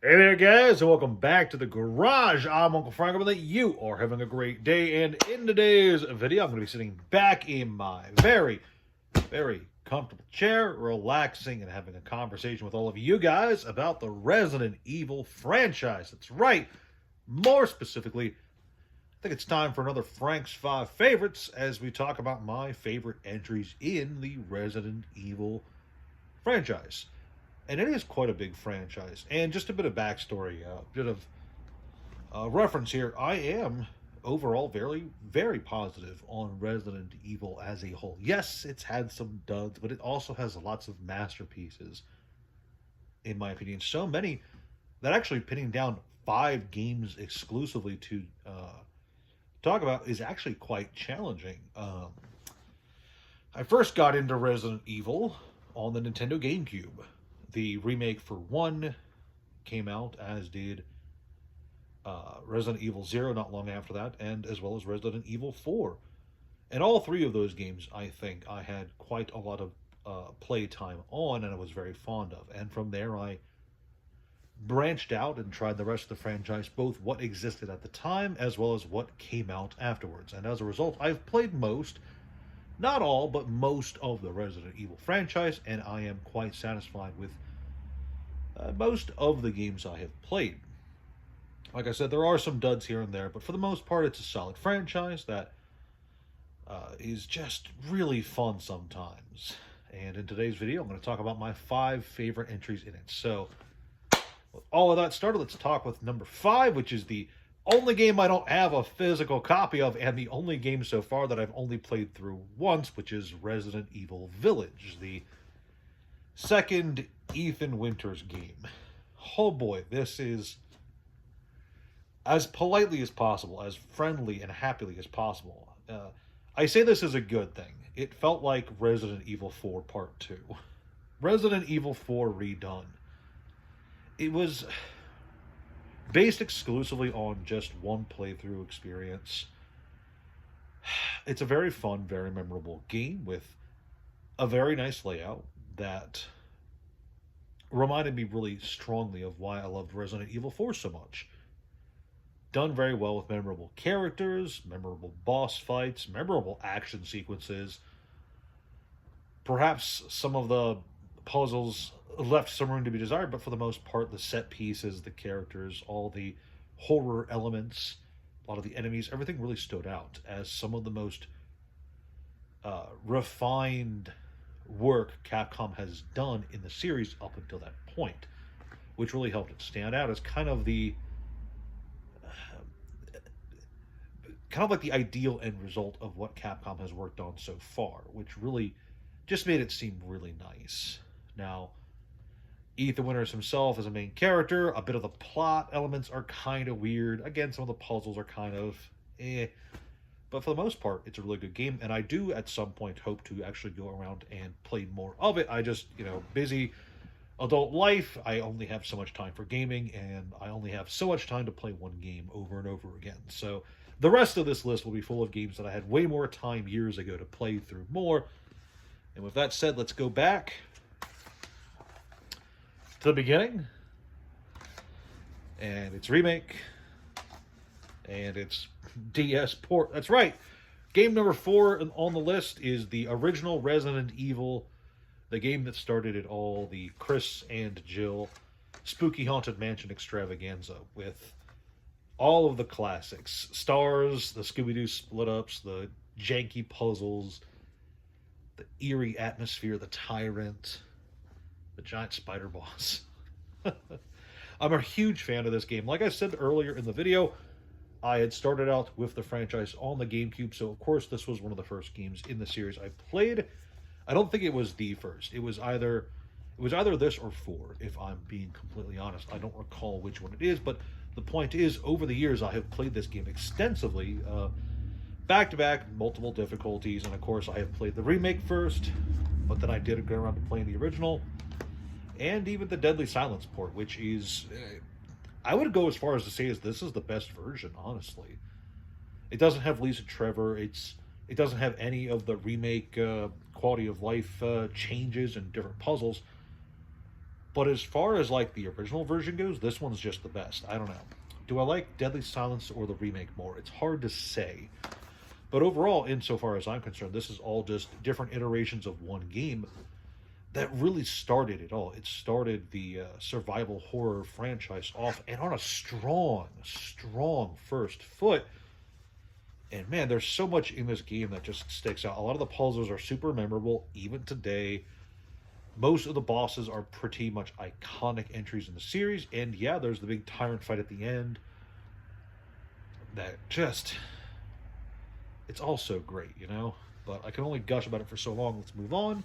Hey there, guys, and welcome back to the garage. I'm Uncle Frank, hoping that you are having a great day. And in today's video, I'm going to be sitting back in my very comfortable chair, relaxing and having a conversation with all of you guys about the Resident Evil franchise. That's right. More specifically, I think it's time for another Frank's 5 favorites as we talk about my favorite entries in the Resident Evil franchise. And it is quite a big franchise. And just a bit of backstory, a bit of reference here. I am overall very positive on Resident Evil as a whole. Yes, it's had some duds, but it also has lots of masterpieces, in my opinion. So many that actually pinning down 5 games exclusively to talk about is actually quite challenging. I first got into Resident Evil on the Nintendo GameCube. The remake for 1 came out, as did Resident Evil 0 not long after that, and as well as Resident Evil 4. And all 3 of those games, I think, I had quite a lot of play time on and I was very fond of. And from there, I branched out and tried the rest of the franchise, both what existed at the time as well as what came out afterwards. And as a result, I've played most, not all, but most of the Resident Evil franchise, and I am quite satisfied with most of the games I have played. Like I said, there are some duds here and there, but for the most part, it's a solid franchise that is just really fun sometimes. And in today's video, I'm going to talk about my 5 favorite entries in it. So, with all of that started, let's talk with number 5, which is the only game I don't have a physical copy of, and the only game so far that I've only played through once, which is Resident Evil Village, the second Ethan Winters game. Oh boy, this is as politely as possible, as friendly and happily as possible. I say this is a good thing. It felt like Resident Evil 4 Part 2. Resident Evil 4 redone. It was based exclusively on just one playthrough experience. It's a very fun, very memorable game with a very nice layout that reminded me really strongly of why I loved Resident Evil 4 so much. Done very well with memorable characters, memorable boss fights, memorable action sequences. Perhaps some of the puzzles left some room to be desired, but for the most part, the set pieces, the characters, all the horror elements, a lot of the enemies, everything really stood out as some of the most refined work Capcom has done in the series up until that point, which really helped it stand out as kind of like the ideal end result of what Capcom has worked on so far, which really just made it seem really nice. Now, Ethan Winters himself is a main character. A bit of the plot elements are kind of weird. Again, some of the puzzles are kind of But for the most part, it's a really good game, and I do at some point hope to actually go around and play more of it. I just, busy adult life, I only have so much time for gaming, and I only have so much time to play one game over and over again. So the rest of this list will be full of games that I had way more time years ago to play through more. And with that said, let's go back to the beginning, and its remake, and its DS port. That's right. Game number 4 on the list is the original Resident Evil, the game that started it all, the Chris and Jill Spooky Haunted Mansion extravaganza with all of the classics. Stars, the Scooby-Doo split-ups, the janky puzzles, the eerie atmosphere, the tyrant, the giant spider boss. I'm a huge fan of this game. Like I said earlier in the video, I had started out with the franchise on the GameCube, so of course this was one of the first games in the series I played. I don't think it was the first. It was either this or 4, if I'm being completely honest. I don't recall which one it is, but the point is, over the years I have played this game extensively, back to back, multiple difficulties, and of course I have played the remake first, but then I did go around to playing the original, and even the Deadly Silence port, which is I would go as far as to say is this is the best version, honestly. It doesn't have Lisa Trevor. It doesn't have any of the remake quality of life changes and different puzzles. But as far as like the original version goes, this one's just the best. I don't know. Do I like Deadly Silence or the remake more? It's hard to say. But overall, insofar as I'm concerned, this is all just different iterations of one game that really started it all. It started the survival horror franchise off and on a strong, strong first foot. And man, there's so much in this game that just sticks out. A lot of the puzzles are super memorable, even today. Most of the bosses are pretty much iconic entries in the series. And yeah, there's the big tyrant fight at the end. That just... It's all so great, you know? But I can only gush about it for so long. Let's move on.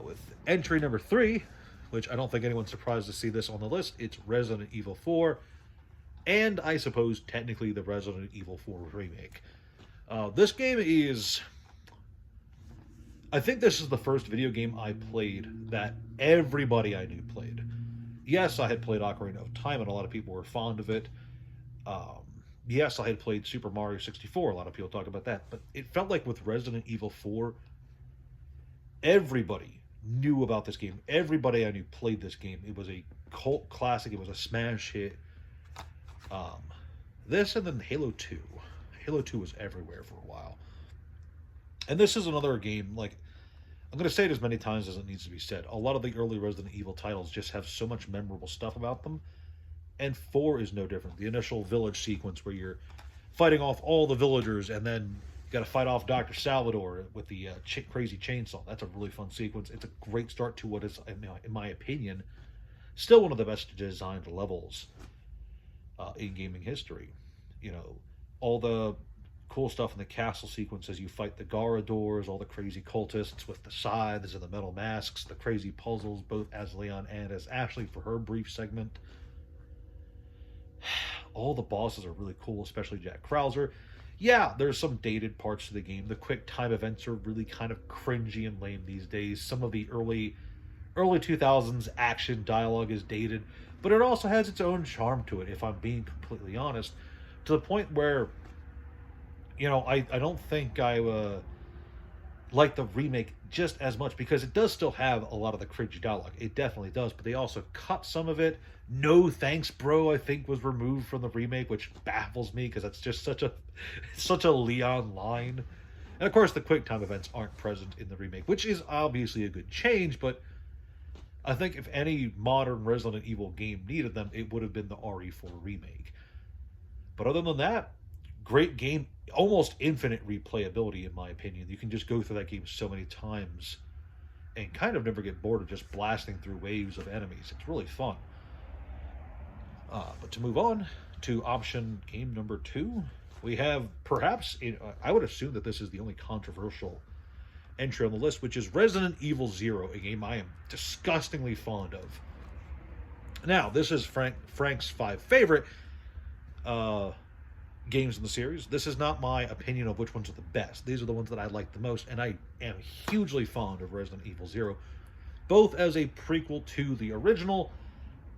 With entry number 3, which I don't think anyone's surprised to see this on the list. It's Resident Evil 4. And I suppose technically the Resident Evil 4 remake. This game is... I think this is the first video game I played that everybody I knew played. Yes, I had played Ocarina of Time, and a lot of people were fond of it. Yes, I had played Super Mario 64. A lot of people talk about that. But it felt like with Resident Evil 4, everybody knew about this game. Everybody I knew played this game. It was a cult classic. It was a smash hit. This and then Halo 2. Halo 2 was everywhere for a while. And this is another game, like, I'm going to say it as many times as it needs to be said. A lot of the early Resident Evil titles just have so much memorable stuff about them. And 4 is no different. The initial village sequence where you're fighting off all the villagers and then you got to fight off Dr. Salvador with the crazy chainsaw. That's a really fun sequence. It's a great start to what is, in my opinion, still one of the best designed levels in gaming history. You know, all the cool stuff in the castle sequence as you fight the Garadors, all the crazy cultists with the scythes and the metal masks, the crazy puzzles, both as Leon and as Ashley for her brief segment. All the bosses are really cool, especially Jack Krauser. Yeah, there's some dated parts to the game. The quick time events are really kind of cringy and lame these days. Some of the early 2000s action dialogue is dated, but it also has its own charm to it, if I'm being completely honest, to the point where, you know, I don't think I like the remake just as much, because it does still have a lot of the cringy dialogue. It definitely does, but they also cut some of it. No thanks, bro, I think was removed from the remake, which baffles me because that's just such a Leon line. And of course, the quick time events aren't present in the remake, which is obviously a good change, but I think if any modern Resident Evil game needed them, it would have been the RE4 remake. But other than that, great game, almost infinite replayability in my opinion. You can just go through that game so many times and kind of never get bored of just blasting through waves of enemies. It's really fun. But to move on to option game number 2, we have perhaps, I would assume that this is the only controversial entry on the list, which is Resident Evil 0, a game I am disgustingly fond of. Now, this is Frank's 5 favorite games in the series. This is not my opinion of which ones are the best. These are the ones that I like the most, and I am hugely fond of Resident Evil 0, both as a prequel to the original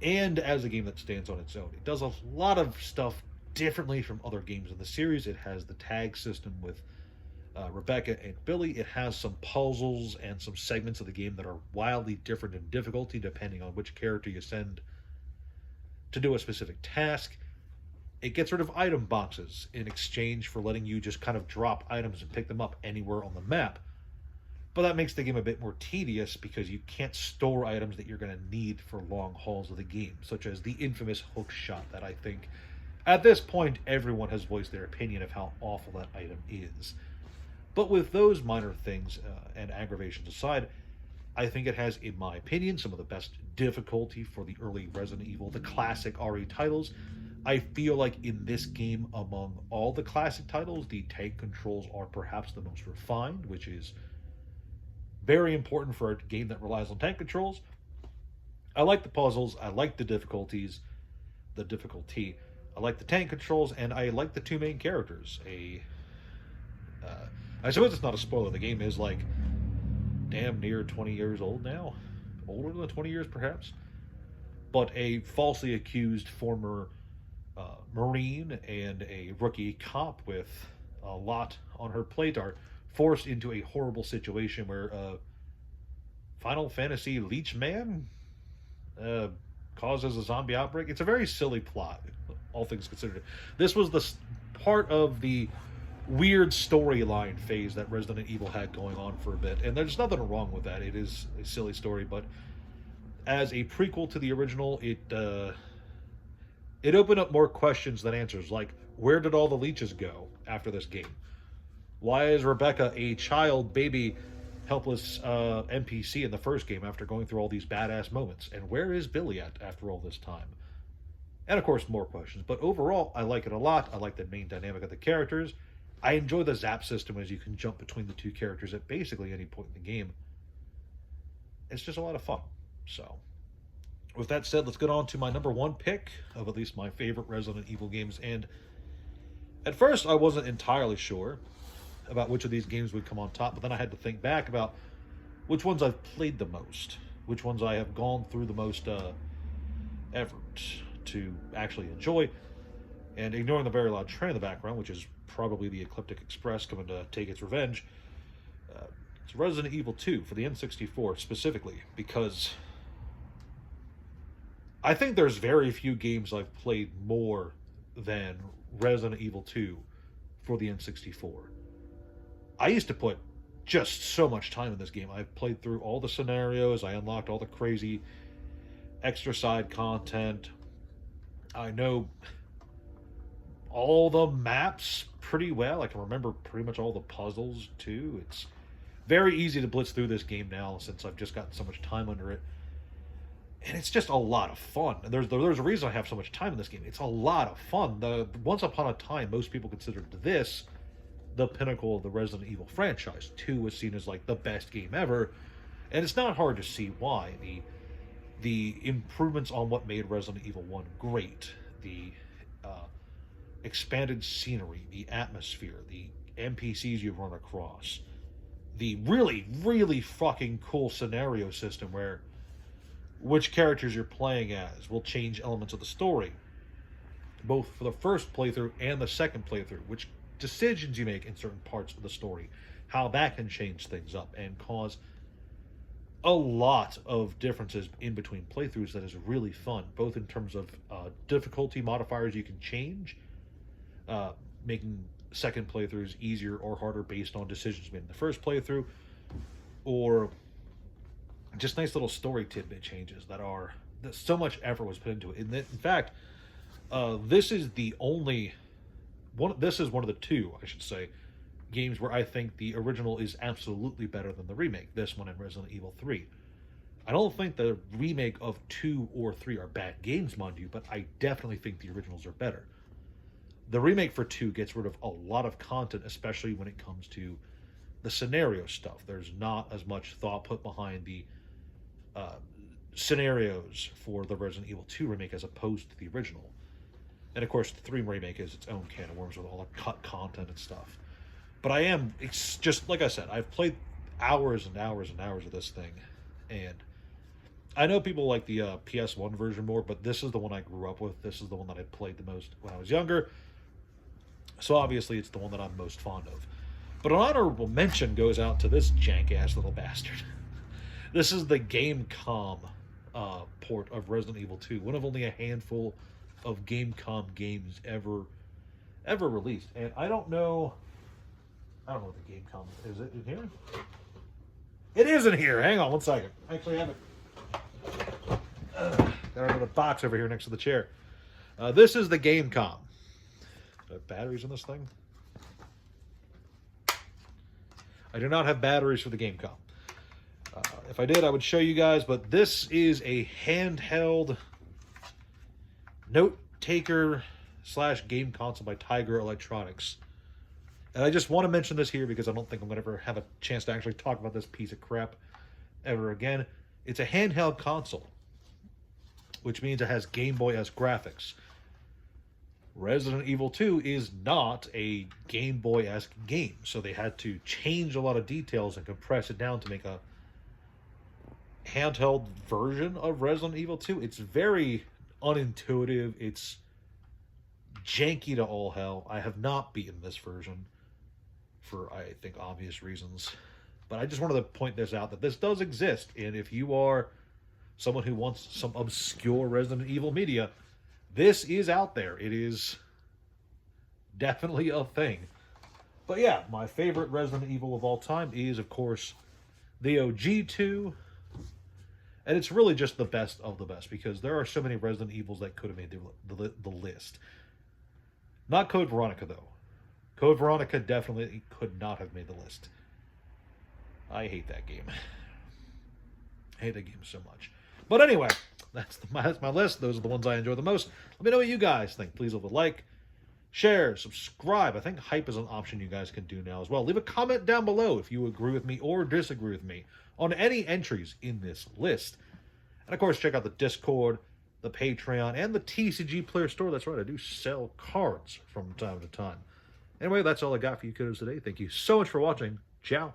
and as a game that stands on its own. It does a lot of stuff differently from other games in the series. It has the tag system with Rebecca and Billy. It has some puzzles and some segments of the game that are wildly different in difficulty depending on which character you send to do a specific task. It gets rid of item boxes in exchange for letting you just kind of drop items and pick them up anywhere on the map. But that makes the game a bit more tedious because you can't store items that you're going to need for long hauls of the game, such as the infamous hook shot that I think, at this point, everyone has voiced their opinion of how awful that item is. But with those minor things and aggravations aside, I think it has, in my opinion, some of the best difficulty for the early Resident Evil, the classic RE titles. I feel like in this game, among all the classic titles, the tank controls are perhaps the most refined, which is very important for a game that relies on tank controls. I like the puzzles, I like the difficulty, I like the tank controls, and I like the two main characters. I suppose it's not a spoiler, the game is like damn near 20 years old now. Older than 20 years, perhaps. But a falsely accused former Marine and a rookie cop with a lot on her plate are forced into a horrible situation where Final Fantasy Leech Man, causes a zombie outbreak. It's a very silly plot, all things considered. This was the part of the weird storyline phase that Resident Evil had going on for a bit, and there's nothing wrong with that. It is a silly story, but as a prequel to the original, it opened up more questions than answers. Like, where did all the leeches go after this game? Why is Rebecca a child, baby, helpless NPC in the first game after going through all these badass moments? And where is Billy at after all this time? And of course, more questions. But overall, I like it a lot. I like the main dynamic of the characters. I enjoy the zap system, as you can jump between the two characters at basically any point in the game. It's just a lot of fun. So, with that said, let's get on to my number one pick of at least my favorite Resident Evil games. And at first, I wasn't entirely sure about which of these games would come on top, but then I had to think back about which ones I've played the most, which ones I have gone through the most effort to actually enjoy, and ignoring the very loud train in the background, which is probably the Ecliptic Express coming to take its revenge. It's Resident Evil 2 for the N64 specifically, because I think there's very few games I've played more than Resident Evil 2 for the N64. I used to put just so much time in this game. I played through all the scenarios. I unlocked all the crazy extra side content. I know all the maps pretty well. I can remember pretty much all the puzzles too. It's very easy to blitz through this game now since I've just gotten so much time under it. And it's just a lot of fun. And there's a reason I have so much time in this game. It's a lot of fun. Once upon a time, most people considered this the pinnacle of the Resident Evil franchise. 2 was seen as like the best game ever, and it's not hard to see why. The improvements on what made Resident Evil 1 great, the expanded scenery, the atmosphere, the NPCs you run across, the really, really fucking cool scenario system where which characters you're playing as will change elements of the story, both for the first playthrough and the second playthrough, which decisions you make in certain parts of the story, how that can change things up and cause a lot of differences in between playthroughs. That is really fun, both in terms of difficulty modifiers you can change, making second playthroughs easier or harder based on decisions made in the first playthrough, or just nice little story tidbit changes that so much effort was put into it. In fact, this is the only one. This is one of the two, I should say, games where I think the original is absolutely better than the remake. This one and Resident Evil 3. I don't think the remake of 2 or 3 are bad games, mind you, but I definitely think the originals are better. The remake for 2 gets rid of a lot of content, especially when it comes to the scenario stuff. There's not as much thought put behind the scenarios for the Resident Evil 2 remake as opposed to the original. And of course, the 3 remake is its own can of worms with all the cut content and stuff. But it's just, like I said, I've played hours and hours and hours of this thing. And I know people like the PS1 version more, but this is the one I grew up with. This is the one that I played the most when I was younger. So obviously, it's the one that I'm most fond of. But an honorable mention goes out to this jank-ass little bastard. This is the Gamecom port of Resident Evil 2. One of only a handful of Gamecom games ever released. And I don't know what the Gamecom is. It in here? It is in here. Hang on one second. I actually have it. Got another box over here next to the chair. This is the Gamecom. Batteries in this thing? I do not have batteries for the Gamecom. If I did, I would show you guys, but this is a handheld note taker / game console by Tiger Electronics. And I just want to mention this here because I don't think I'm going to ever have a chance to actually talk about this piece of crap ever again. It's a handheld console, which means it has Game Boy-esque graphics. Resident Evil 2 is not a Game Boy-esque game, so they had to change a lot of details and compress it down to make a handheld version of Resident Evil 2. It's very unintuitive. It's janky to all hell. I have not beaten this version for, I think, obvious reasons. But I just wanted to point this out, that this does exist. And if you are someone who wants some obscure Resident Evil media, this is out there. It is definitely a thing. But yeah, my favorite Resident Evil of all time is, of course, the OG 2. And it's really just the best of the best, because there are so many Resident Evils that could have made the list. Not Code Veronica, though. Code Veronica definitely could not have made the list. I hate that game. I hate that game so much. But anyway, that's my list. Those are the ones I enjoy the most. Let me know what you guys think. Please leave a like, share, subscribe. I think hype is an option you guys can do now as well. Leave a comment down below if you agree with me or disagree with me on any entries in this list. And of course, check out the Discord, the Patreon, and the TCG Player Store. That's right, I do sell cards from time to time. Anyway, that's all I got for you kiddos today. Thank you so much for watching. Ciao.